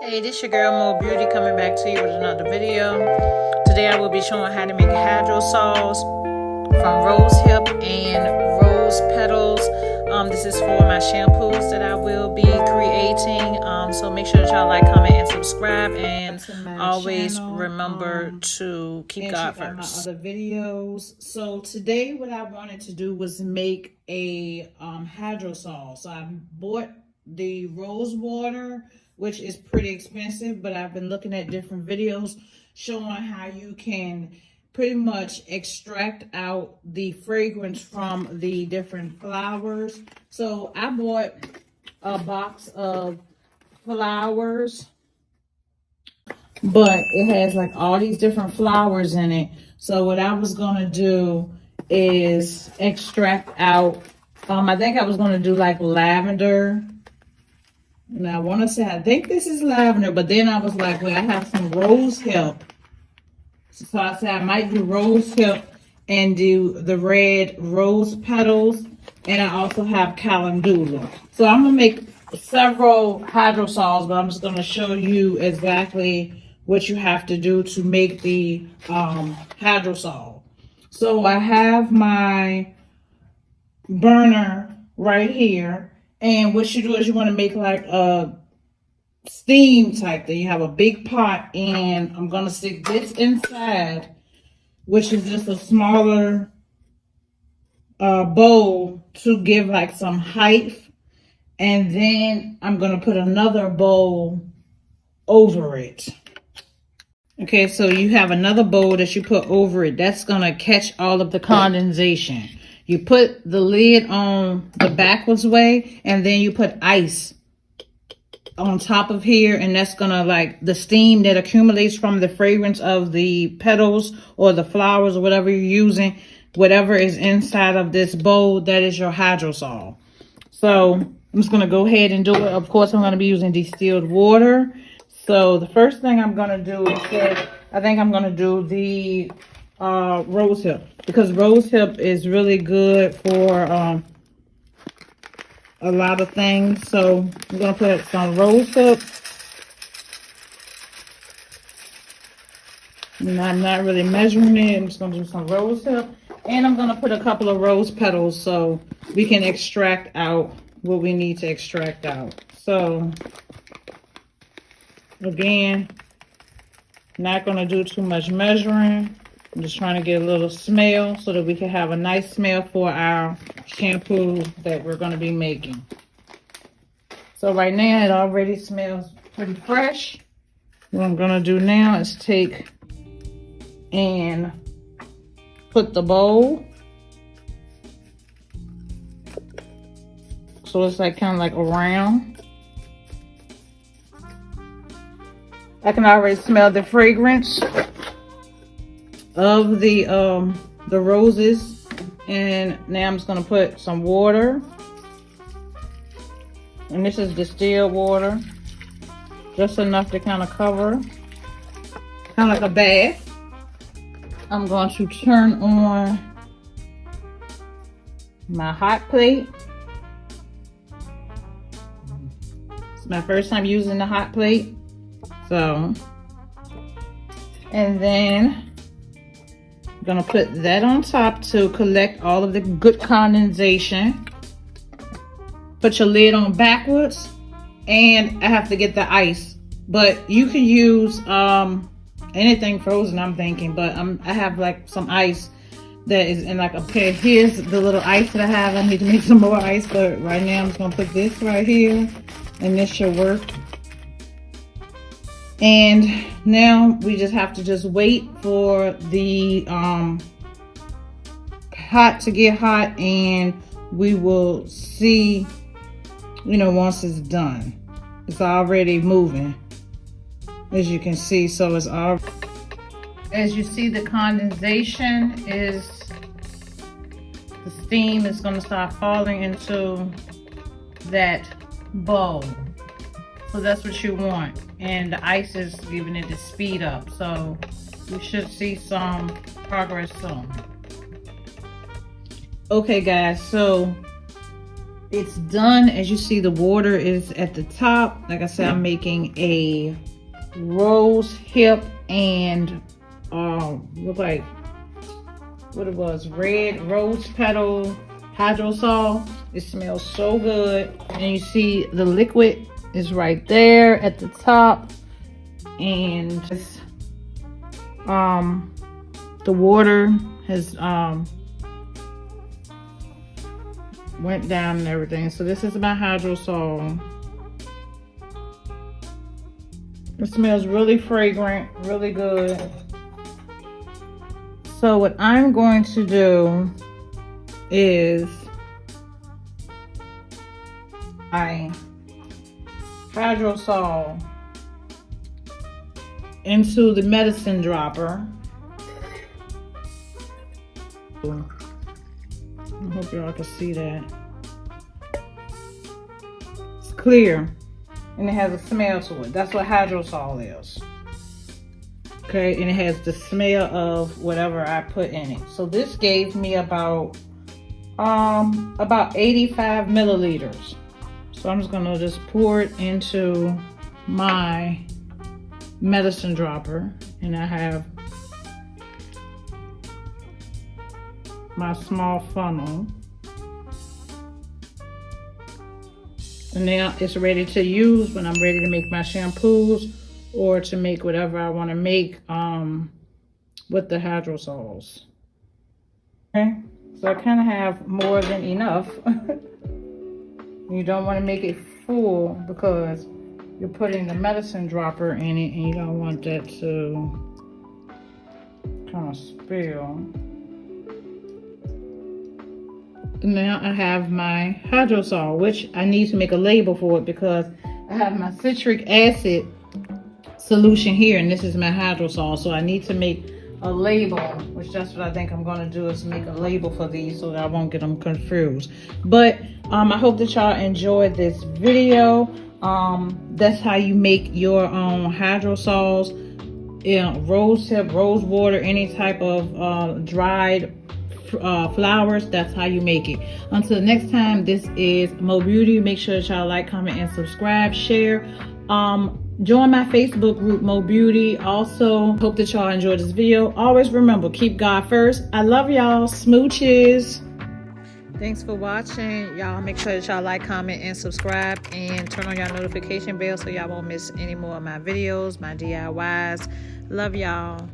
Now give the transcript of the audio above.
Hey, this your girl Mo Beauty coming back to you with another video. Today I will be showing how to make hydrosols from Rosehip and rose petals. This is for my shampoos that I will be creating. So make sure that y'all like, comment, and subscribe, and always remember to keep God first. My other videos. So today, what I wanted to do was make a hydrosol. So I bought the Rosewater, which is pretty expensive, but I've been looking at different videos showing how you can pretty much extract out the fragrance from the different flowers. So I bought a box of flowers, but it has like all these different flowers in it. So what I was gonna do is extract out, I think I was gonna do like lavender. And I want to say, I think this is lavender, but then I was like, well, I have some rosehip. So I said I might do rosehip and do the red rose petals. And I also have calendula. So I'm going to make several hydrosols, but I'm just going to show you exactly what you have to do to make the hydrosol. So I have my burner right here. And what you do is you want to make like a steam type thing. You have a big pot, and I'm going to stick this inside, which is just a smaller bowl to give like some height. And then I'm going to put another bowl over it. Okay, so you have another bowl that you put over it. That's going to catch all of the condensation. You put the lid on the backwards way, and then you put ice on top of here, and that's gonna, like, the steam that accumulates from the fragrance of the petals or the flowers or whatever you're using, whatever is inside of this bowl, that is your hydrosol. So I'm just gonna go ahead and do it. Of course, I'm gonna be using distilled water. So the first thing I'm gonna do is I think I'm gonna do the rosehip, because rosehip is really good for a lot of things. So I'm gonna put some rosehip. I'm not really measuring it. I'm just gonna do some rosehip, and I'm gonna put a couple of rose petals so we can extract out what we need to extract out. So again, not gonna do too much measuring. I'm just trying to get a little smell so that we can have a nice smell for our shampoo that we're going to be making. So right now it already smells pretty fresh. What I'm going to do now is take and put the bowl. So it's like kind of like around. I can already smell the fragrance of the roses. And now I'm just going to put some water, and this is distilled water, just enough to kind of cover, kind of like a bath. I'm going to turn on my hot plate. It's my first time using the hot plate. So, and then gonna put that on top to collect all of the good condensation. Put your lid on backwards, and I have to get the ice, but you can use anything frozen, I'm thinking, but I have like some ice that is in like a pair. Here's the little ice that I have. I need to make some more ice, but right now I'm just gonna put this right here, and this should work. And now we just have to just wait for the hot to get hot, and we will see, you know, once it's done. It's already moving, as you can see. So it's all, as you see, the condensation is, the steam is going to start falling into that bowl. So that's what you want, and the ice is giving it the speed up, so you should see some progress soon. Okay guys, so it's done. As you see, the water is at the top. Like I said, I'm making a Rosehip and look like what it was, red rose petal hydrosol. It smells so good. And you see the liquid is right there at the top, and the water has went down and everything. So this is my hydrosol. It smells really fragrant, really good. So what I'm going to do is I hydrosol into the medicine dropper. I hope y'all can see that. It's clear and it has a smell to it. That's what hydrosol is. Okay, and it has the smell of whatever I put in it. So this gave me about 85 milliliters. So I'm just gonna just pour it into my medicine dropper, and I have my small funnel. And now it's ready to use when I'm ready to make my shampoos or to make whatever I want to make with the hydrosols. Okay, so I kind of have more than enough. You don't want to make it full because you're putting the medicine dropper in it and you don't want that to kind of spill. Now I have my hydrosol, which I need to make a label for it because I have my citric acid solution here, and this is my hydrosol. So I need to make a label, which that's what I think I'm going to do, is make a label for these so that I won't get them confused. But I hope that y'all enjoyed this video. That's how you make your own hydrosols. Rosehip, rosewater, any type of dried flowers. That's how you make it. Until next time, this is Mo Beauty. Make sure that y'all like, comment, and subscribe, share. Join my Facebook group, Mo Beauty. Also, hope that y'all enjoyed this video. Always remember, keep God first. I love y'all. Smooches. Thanks for watching. Y'all make sure that y'all like, comment, and subscribe, and turn on your notification bell so y'all won't miss any more of my videos, my DIYs. Love y'all.